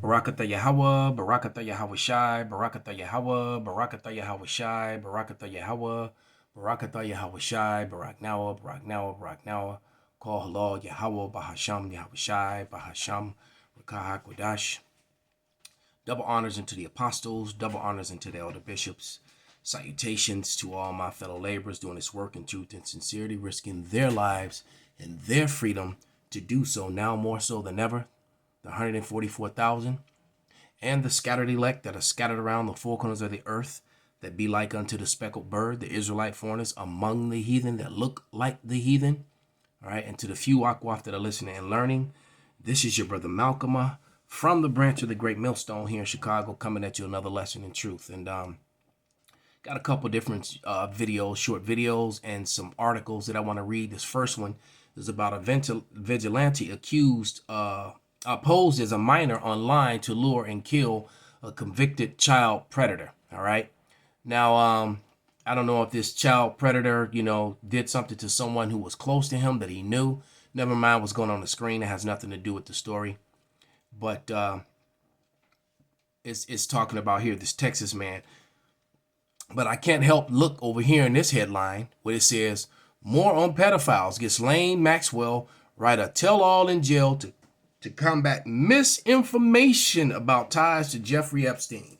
Barakatha Yahweh, Barakatha Yahweh Shai, Barakatha Yahweh, Barakatha Yahweh Shai, Barakatha Yahweh, Barakatha Yahweh Shai, Barak Nawa, Barak Nawa, Barak Nawa, Call Halal Yahweh, Bahasham Yahweh Shai, Bahasham, Rakah Kodash. Double honors into the apostles, double honors into the elder bishops. Salutations to all my fellow laborers doing this work in truth and sincerity, risking their lives and their freedom to do so now more so than ever. The 144,000 and the scattered elect that are scattered around the four corners of the earth, that be like unto the speckled bird, the Israelite foreigners among the heathen that look like the heathen. All right, and to the few Akwaf that are listening and learning, this is your brother Malcolm from the branch of the Great Millstone here in Chicago, coming at you another lesson in truth. And got a couple different videos, short videos, and some articles that I want to read. This first one is about a vigilante accused, posed as a minor online to lure and kill a convicted child predator. All right. Now, I don't know if this child predator, did something to someone who was close to him that he knew. Never mind what's going on the screen. It has nothing to do with the story. But it's talking about here, this Texas man. But I can't help look over here in this headline where it says, more on pedophiles. Gets Lane Maxwell write a tell-all in jail to combat misinformation about ties to Jeffrey Epstein.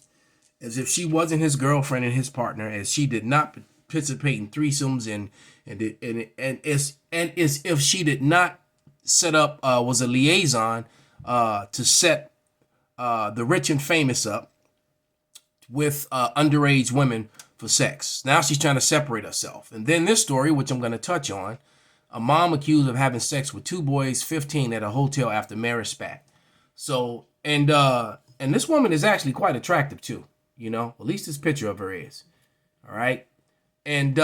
As if she wasn't his girlfriend and his partner, as she did not participate in threesomes and as if she did not set up, was a liaison to set the rich and famous up with underage women for sex. Now she's trying to separate herself. And then this story, which I'm going to touch on, a mom accused of having sex with two boys, 15, at a hotel after marriage spat. So, and this woman is actually quite attractive too, at least this picture of her is. All right. And,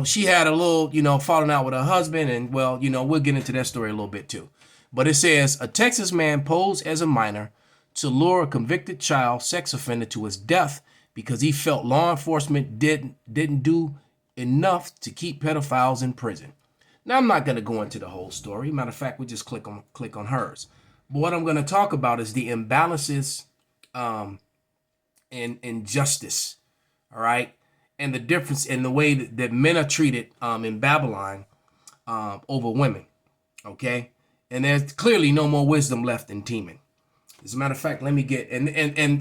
she had a little, falling out with her husband. And, well, we'll get into that story a little bit too. But it says, a Texas man posed as a minor to lure a convicted child sex offender to his death because he felt law enforcement didn't do enough to keep pedophiles in prison. Now, I'm not going to go into the whole story. Matter of fact, we just click on hers. But what I'm going to talk about is the imbalances in justice, all right, and the difference in the way that men are treated in Babylon over women, okay? And there's clearly no more wisdom left in Teman. As a matter of fact, let me get and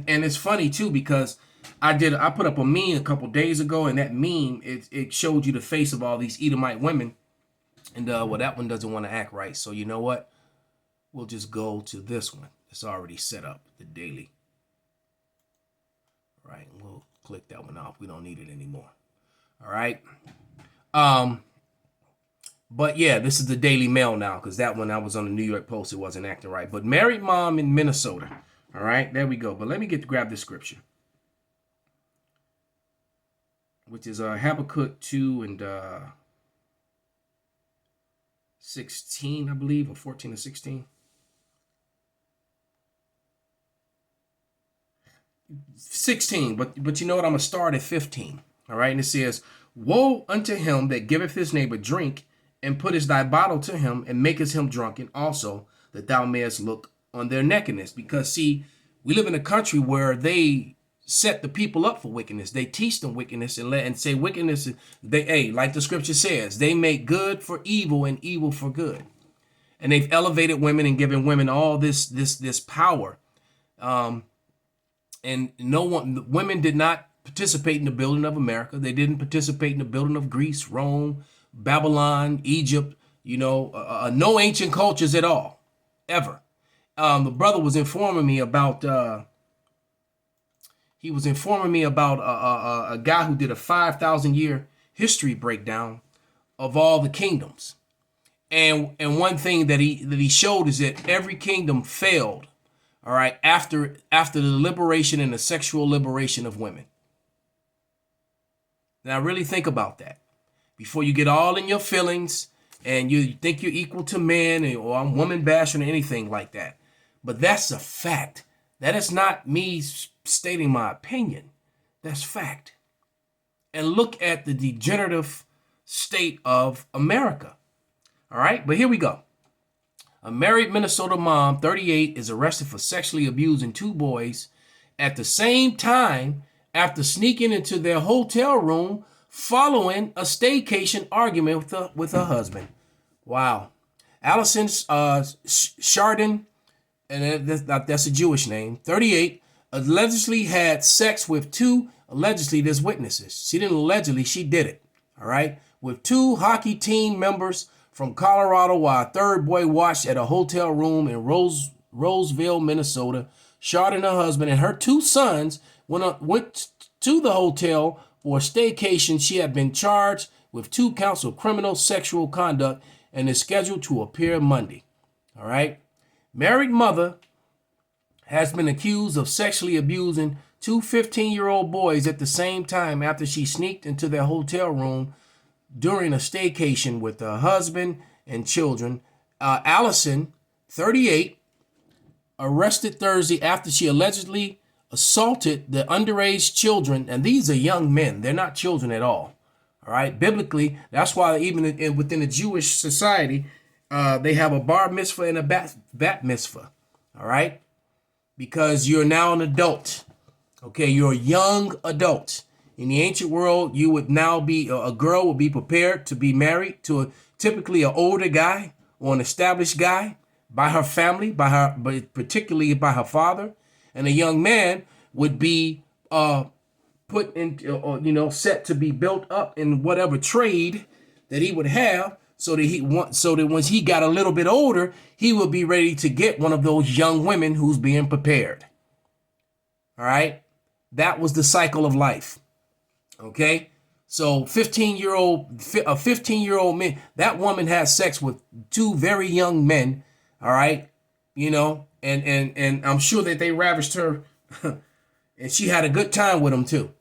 it's funny too, because I put up a meme a couple days ago, and that meme it showed you the face of all these Edomite women, and well, that one doesn't want to act right. So you know what? We'll just go to this one. It's already set up, the daily. All right, and we'll click that one off. We don't need it anymore. All right. But yeah, this is the Daily Mail now, because that one I was on the New York Post. It wasn't acting right. But married mom in Minnesota. All right, there we go. But let me grab this scripture, which is Habakkuk 2 and 16, I believe, or 14 or 16. 16, but you know what? I'm going to start at 15. All right, and it says, woe unto him that giveth his neighbor drink, and puttest thy bottle to him, and makest him drunken also, that thou mayest look on their nakedness. Because, see, we live in a country where they set the people up for wickedness. They teach them wickedness and say wickedness. Like the scripture says, they make good for evil and evil for good. And they've elevated women and given women all this power. And women did not participate in the building of America. They didn't participate in the building of Greece, Rome, Babylon, Egypt, no ancient cultures at all, ever. The brother was informing me about, a guy who did a 5,000 year history breakdown of all the kingdoms. And one thing that he showed is that every kingdom failed, all right, after the liberation and the sexual liberation of women. Now really think about that before you get all in your feelings and you think you're equal to men, or I'm woman bashing or anything like that. But that's a fact. That is not me stating my opinion. That's fact. And look at the degenerative state of America. All right, but here we go. A married Minnesota mom, 38, is arrested for sexually abusing two boys at the same time after sneaking into their hotel room following a staycation argument with her husband. Wow. Allison Chardon, and that's a Jewish name, 38, allegedly had sex with two, allegedly there's witnesses. She didn't allegedly, she did it, all right, with two hockey team members from Colorado while a third boy watched at a hotel room in Roseville, Minnesota. Chardon and her husband and her two sons went to the hotel for a staycation. She had been charged with 2 counts of criminal sexual conduct and is scheduled to appear Monday. All right. Married mother has been accused of sexually abusing 2 15-year-old boys at the same time after she sneaked into their hotel room during a staycation with her husband and children. Allison, 38, arrested Thursday after she allegedly assaulted the underage children. And these are young men. They're not children at all. All right. Biblically, that's why even within the Jewish society, they have a bar mitzvah and a bat mitzvah. All right. Because you're now an adult. Okay. You're a young adult. In the ancient world, you would now be, a girl would be prepared to be married to typically an older guy or an established guy by her family, but particularly by her father. And a young man would be put in, set to be built up in whatever trade that he would have, so that once he got a little bit older, he would be ready to get one of those young women who's being prepared. All right, that was the cycle of life. Okay, so a 15-year-old man, that woman had sex with 2 very young men. All right, and I'm sure that they ravished her, and she had a good time with them too.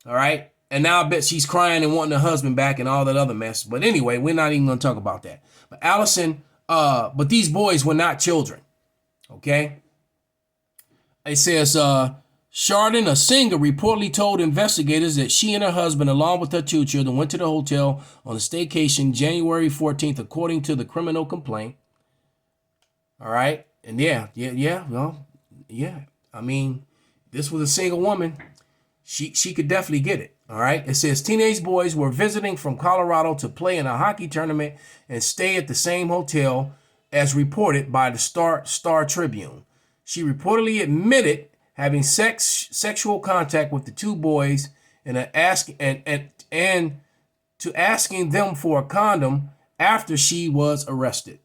All right, and now I bet she's crying and wanting her husband back and all that other mess. But anyway, we're not even going to talk about that. But Allison, but these boys were not children. Okay, it says Chardon, a singer, reportedly told investigators that she and her husband, along with her 2 children, went to the hotel on a staycation January 14th, according to the criminal complaint. All right. And yeah. I mean, this was a single woman. She could definitely get it. All right. It says teenage boys were visiting from Colorado to play in a hockey tournament and stay at the same hotel, as reported by the Star Tribune. She reportedly admitted having sexual contact with the 2 boys and to asking them for a condom after she was arrested.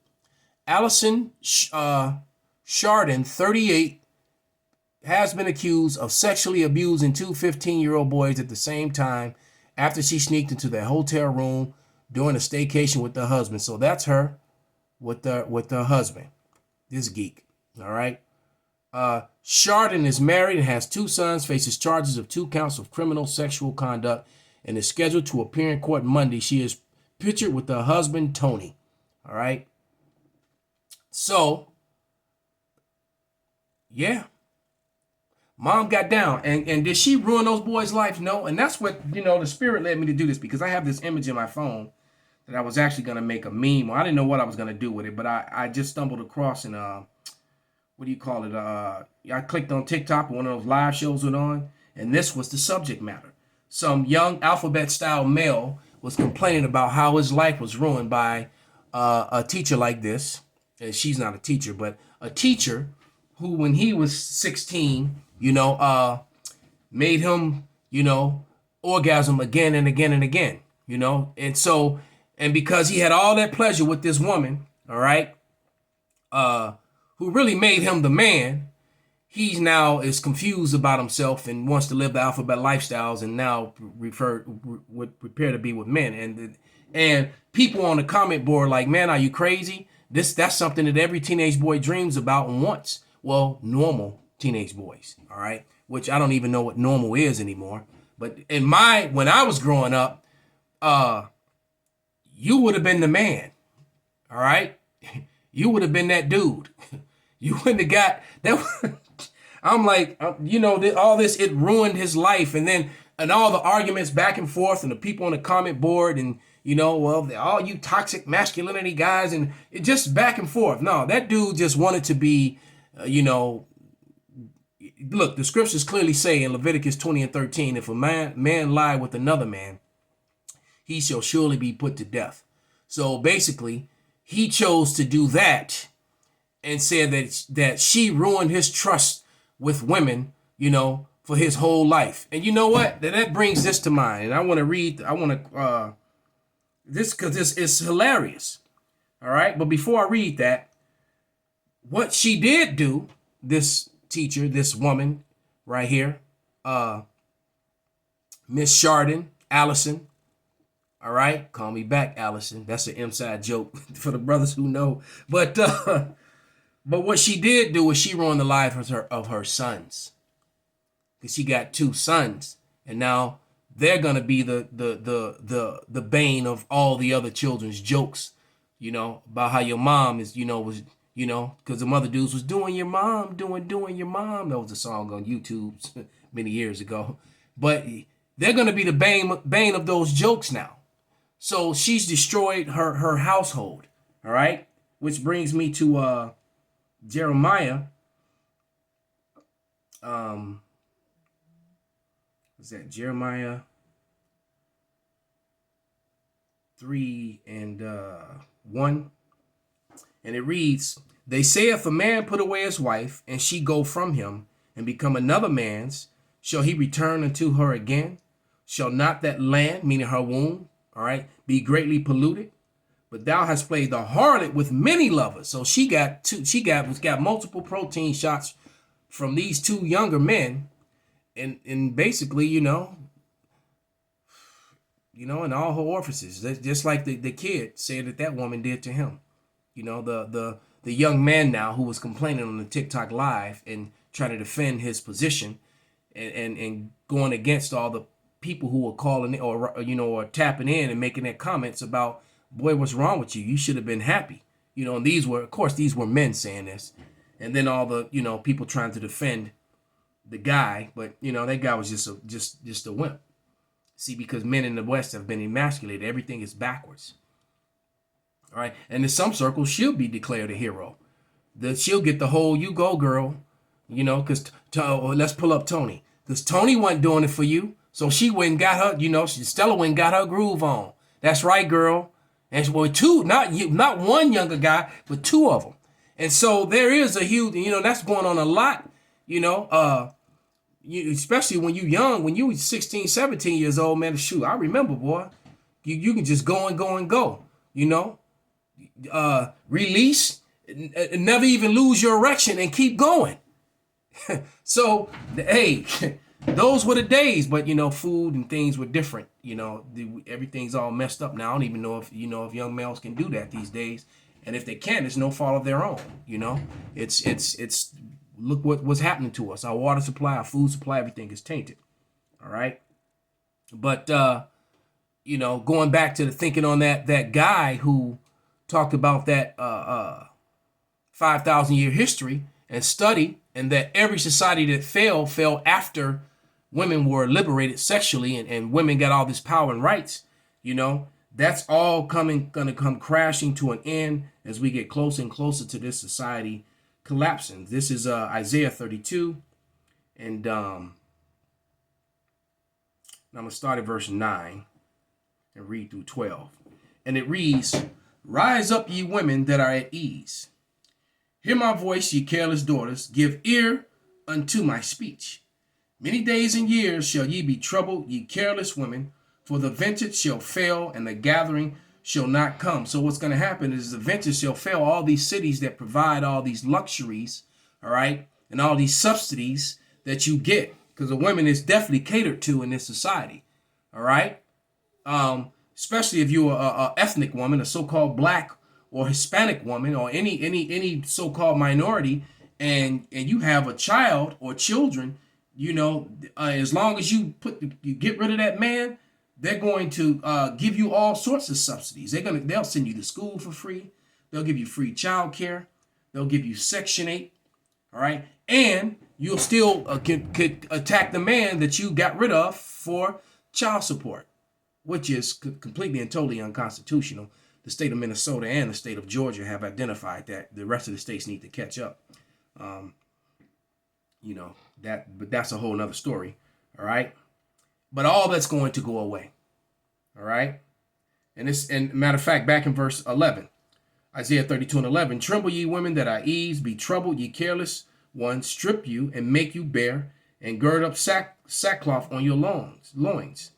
Allison Chardon, 38, has been accused of sexually abusing 2 15-year-old boys at the same time after she sneaked into their hotel room during a staycation with her husband. So that's her with her husband, this geek. All right. Chardon is married and has 2 sons, faces charges of 2 counts of criminal sexual conduct, and is scheduled to appear in court Monday. She is pictured with her husband, Tony. All right. So, yeah. Mom got down. And did she ruin those boys' life? No. And that's what, the Spirit led me to do this, because I have this image in my phone that I was actually going to make a meme. I didn't know what I was going to do with it, but I just stumbled across and what do you call it? I clicked on TikTok, one of those live shows went on, and this was the subject matter. Some young alphabet-style male was complaining about how his life was ruined by a teacher like this. And she's not a teacher, but a teacher who, when he was 16, made him, orgasm again and again and again, And so, and because he had all that pleasure with this woman, all right, who really made him the man, he now is confused about himself and wants to live the alphabet lifestyles and now prepare to be with men. And people on the comment board like, man, are you crazy? That's something that every teenage boy dreams about and wants. Well, normal teenage boys, all right? Which I don't even know what normal is anymore. But when I was growing up, you would have been the man, all right? You would have been that dude. You wouldn't have got that. I'm like, all this, it ruined his life. And all the arguments back and forth and the people on the comment board and, well, all you toxic masculinity guys, and it just back and forth. No, that dude just wanted to be, look, the scriptures clearly say in Leviticus 20:13, if a man lie with another man, he shall surely be put to death. So basically, he chose to do that and said that she ruined his trust with women, for his whole life. And you know what? That brings this to mind. And I want to this because this is hilarious. All right. But before I read that, what she did do, this teacher, this woman right here, Miss Chardon, Allison. All right. Call me back, Allison. That's an inside joke for the brothers who know. But what she did do is she ruined the life of her sons. Because she got 2 sons. And now they're gonna be the bane of all the other children's jokes, about how your mom is, was, because the mother dudes was doing your mom. That was a song on YouTube many years ago. But they're gonna be the bane of those jokes now. So she's destroyed her household. All right, which brings me to Jeremiah. Is that Jeremiah 3:1? And it reads, they say if a man put away his wife, and she go from him, and become another man's, shall he return unto her again? Shall not that land, meaning her womb, all right, be greatly polluted? But thou hast played the harlot with many lovers. So she got multiple protein shots from these 2 younger men. And basically, in all her orifices, just like the kid said that woman did to him. The young man now who was complaining on the TikTok live and trying to defend his position and going against all the people who were calling or tapping in and making their comments about, boy, what's wrong with you? You should have been happy. And these were men saying this. And then all the, people trying to defend the guy, but that guy was just a wimp. See, because men in the West have been emasculated. Everything is backwards. All right, and in some circles, she'll be declared a hero. That she'll get the whole "you go, girl," because let's pull up Tony, because Tony wasn't doing it for you, so she went and got her. Stella went and got her groove on. That's right, girl. And well, 2, not one younger guy, but 2 of them. And so there is a huge, that's going on a lot. Especially when you young, when you was 16, 17 years old, man, shoot, I remember, boy, you can just go and go and go, release, never even lose your erection and keep going. So, hey, those were the days, but, food and things were different. Everything's all messed up now. I don't even know if young males can do that these days. And if they can, it's no fault of their own. It's look what's happening to us. Our water supply, our food supply, everything is tainted. All right. But, going back to the thinking on that guy who talked about that 5,000 year history and study, and that every society that fell after women were liberated sexually and women got all this power and rights, that's all going to come crashing to an end as we get closer and closer to this society collapsing. This is Isaiah 32, and I'm going to start at verse 9 and read through 12. And it reads, rise up, ye women that are at ease. Hear my voice, ye careless daughters. Give ear unto my speech. Many days and years shall ye be troubled, ye careless women, for the vintage shall fail, and the gathering shall not come. So what's going to happen is the vintage shall fail. All these cities that provide all these luxuries, all right, and all these subsidies that you get, because the women is definitely catered to in this society, all right? Especially if you're a ethnic woman, a so-called black or Hispanic woman, or any so-called minority, and you have a child or children, as long as you get rid of that man, they're going to give you all sorts of subsidies. They'll send you to school for free. They'll give you free child care. They'll give you Section 8. All right. And you'll still could attack the man that you got rid of for child support. which is completely and totally unconstitutional. The state of Minnesota and the state of Georgia have identified that. The rest of the states need to catch up. Um, but that's a whole nother story. All right. But all that's going to go away. All right. And matter of fact, back in verse 11, Isaiah 32:11, tremble ye women that are ease, be troubled ye careless ones, strip you and make you bare, and gird up sackcloth on your loins.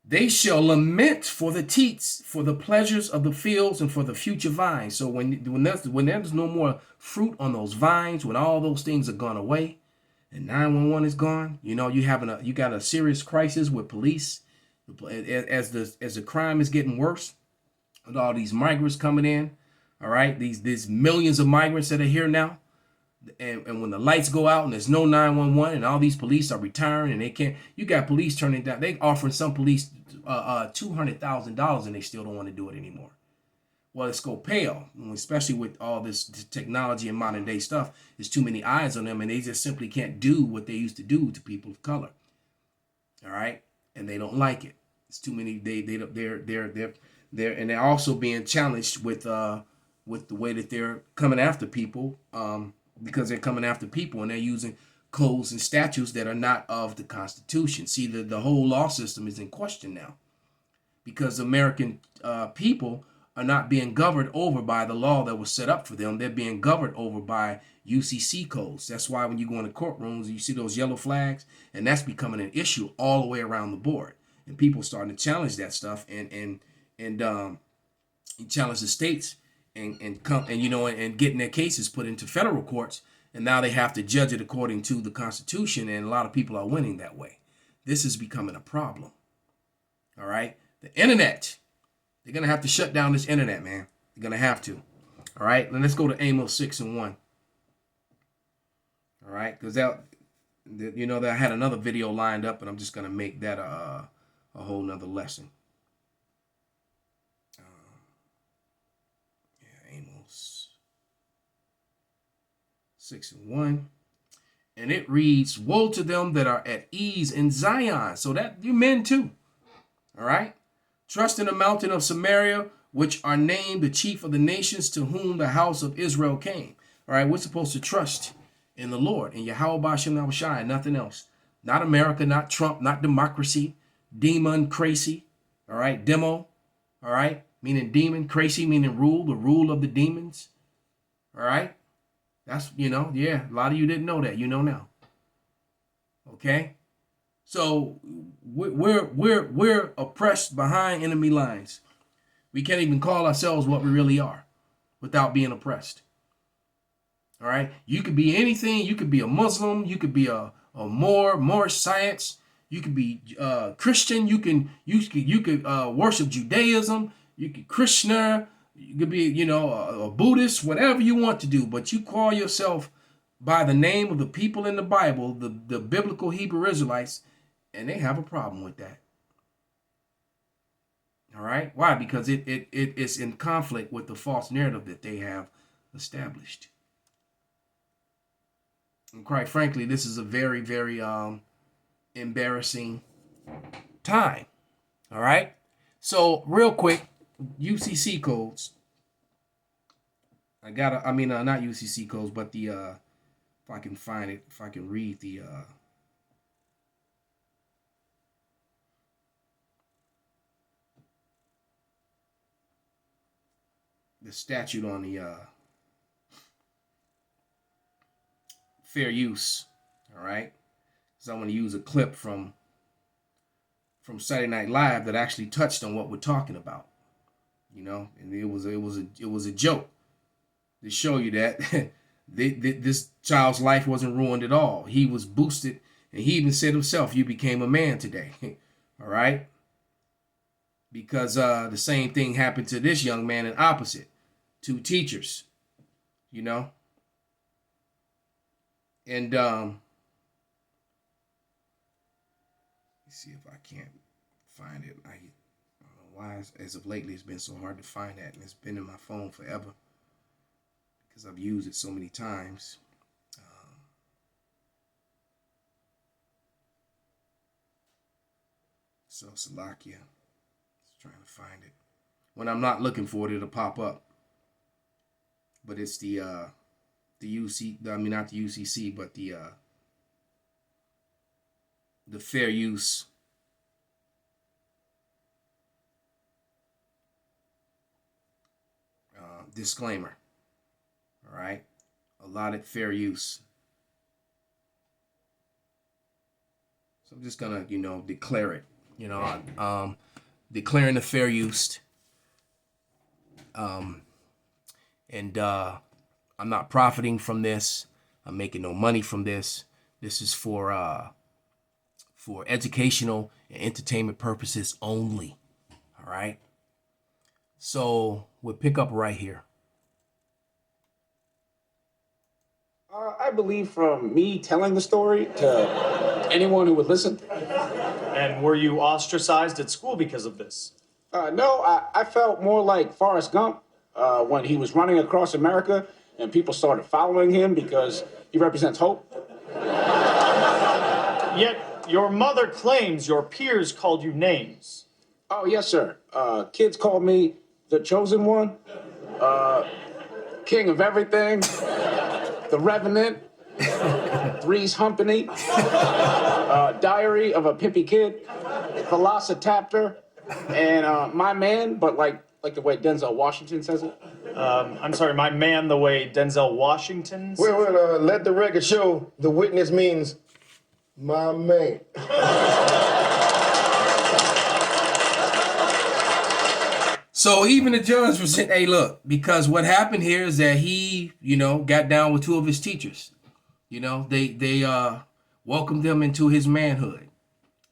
They shall lament for the teats, for the pleasures of the fields, and for the future vines. So when there's no more fruit on those vines, when all those things are gone away, and 911 is gone, you got a serious crisis with police as the crime is getting worse, with all these migrants coming in. All right, these millions of migrants that are here now. And when the lights go out and there's no 911 and all these police are retiring and they can't, you got police turning down, they offering some police $200,000 and they still don't want to do it anymore. Well, it's go pale, especially with all this technology and modern day stuff. There's too many eyes on them and they just simply can't do what they used to do to people of color. All right, and they don't like it. It's too many. They're and they're also being challenged with the way that they're coming after people. Because they're coming after people and they're using codes and statutes that are not of the Constitution. See, the whole law system is in question now because American people are not being governed over by the law that was set up for them. They're being governed over by UCC codes. That's why when you go into courtrooms, you see those yellow flags, and that's becoming an issue all the way around the board. And people starting to challenge that stuff and challenge the states. And getting their cases put into federal courts, and now they have to judge it according to the Constitution, and a lot of people are winning that way. This is becoming a problem. All right, the internet. They're gonna have to shut down this internet, man. They're gonna have to. All right, then let's go to Amos 6:1. All right, because that I had another video lined up, and I'm just gonna make that a whole nother lesson. 6:1, and it reads, woe to them that are at ease in Zion. So that you men too. All right. Trust in the mountain of Samaria, which are named the chief of the nations, to whom the house of Israel came. All right. We're supposed to trust in the Lord, in Yahweh Bashem Nahashai, nothing else. Not America, not Trump, not democracy, demon, crazy. All right. Demo. All right. Meaning demon, crazy, meaning rule, the rule of the demons. All right. That's, a lot of you didn't know that. You know now. Okay? So we're oppressed behind enemy lines. We can't even call ourselves what we really are without being oppressed. All right? You could be anything. You could be a Muslim. You could be a more science. You could be Christian. You could worship Judaism. You could Krishna. You could be, a Buddhist, whatever you want to do, but you call yourself by the name of the people in the Bible, the biblical Hebrew Israelites, and they have a problem with that. All right? Why? Because it is in conflict with the false narrative that they have established. And quite frankly, this is a very, very embarrassing time. All right? So real quick, UCC codes. Not UCC codes, but the if I can find it, if I can read the statute on the fair use. All right, so I'm going to use a clip from Saturday Night Live that actually touched on what we're talking about. And it was a joke to show you that this child's life wasn't ruined at all. He was boosted, and he even said himself, "You became a man today." All right, because the same thing happened to this young man in opposite, 2 teachers, and let's see if I can't find it. I don't know why, as of lately, it's been so hard to find that, and it's been in my phone forever because I've used it so many times. So Salakia. Just trying to find it. When I'm not looking for it, it'll pop up. But it's the UC. I mean, not the UCC, but the fair use. Disclaimer. All right. Allotted fair use. So I'm just gonna, declare it. Declaring the fair use. And I'm not profiting from this. I'm making no money from this. This is for educational and entertainment purposes only. All right. So we'll pick up right here. I believe from me telling the story to anyone who would listen. And were you ostracized at school because of this? No, I felt more like Forrest Gump when he was running across America and people started following him because he represents hope. Yet your mother claims your peers called you names. Oh, yes, sir. Kids called me the chosen one, king of everything, the Revenant, Three's Humpany, Diary of a Pimpy Kid, Velocitaptor, and my man, but like the way Denzel Washington says it. I'm sorry, my man, the way Denzel Washington's. Well, let the record show the witness means my man. So even the judge was saying, hey, look, because what happened here is that he, got down with two of his teachers. They welcomed him into his manhood.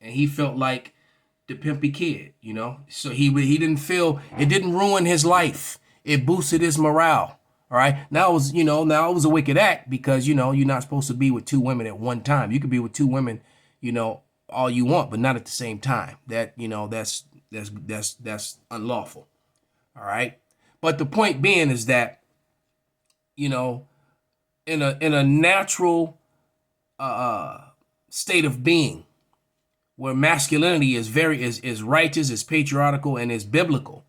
And he felt like the pimpy kid, So he didn't feel, it didn't ruin his life. It boosted his morale. All right. Now it was a wicked act because, you're not supposed to be with two women at one time. You could be with two women, all you want, but not at the same time. That, that's unlawful. All right. But the point being is that, in a natural state of being where masculinity is righteous, is patriarchal, and is biblical.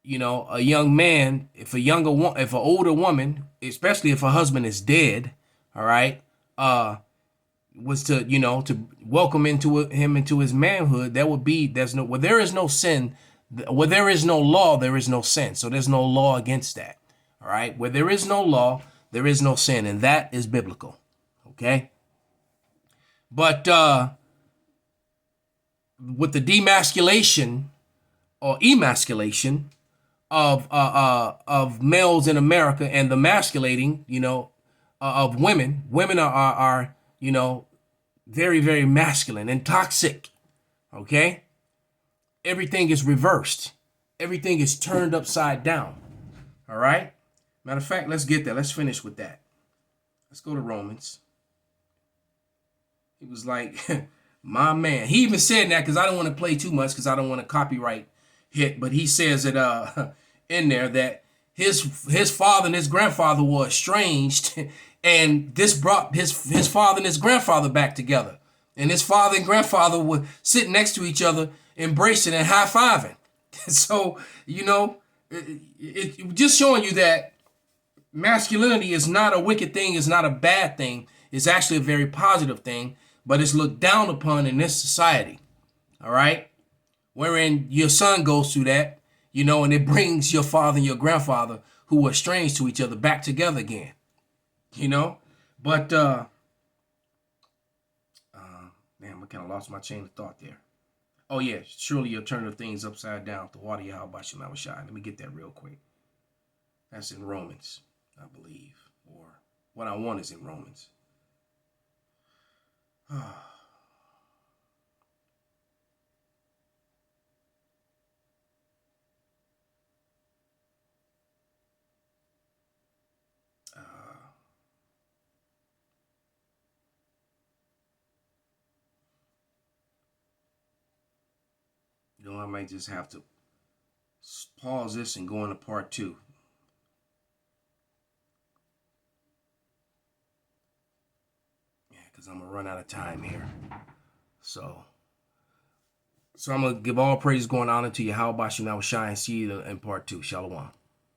A young man, if an older woman, especially if her husband is dead, all right, was to welcome him into his manhood, where there is no sin, where there is no law, there is no sin. So there's no law against that. All right, where there is no law, there is no sin, and that is biblical. Okay, but with the demasculation or emasculation of males in America and the masculating, of women. Women are very, very masculine and toxic. Okay? Everything is reversed. Everything is turned upside down. All right? Matter of fact, let's get there. Let's finish with that. Let's go to Romans. He was like, my man. He even said that because I don't want to play too much because I don't want to copyright hit. But he says it in there that his father and his grandfather were estranged, and this brought his father and his grandfather back together. And his father and grandfather were sitting next to each other, embracing and high-fiving. So, it just showing you that masculinity is not a wicked thing, it's not a bad thing. It's actually a very positive thing, but it's looked down upon in this society. All right? Wherein your son goes through that, and it brings your father and your grandfather who were estranged to each other back together again. But man, I kind of lost my chain of thought there. Oh yeah, surely you'll turn the things upside down. The water Yahweh Shem Shai. Let me get that real quick. That's in Romans, I believe. Or what I want is in Romans. I might just have to pause this and go into part 2. Yeah, because I'm going to run out of time here. So, So I'm going to give all praise going on into you. How about you now, Shine? See you in part 2. Shalom.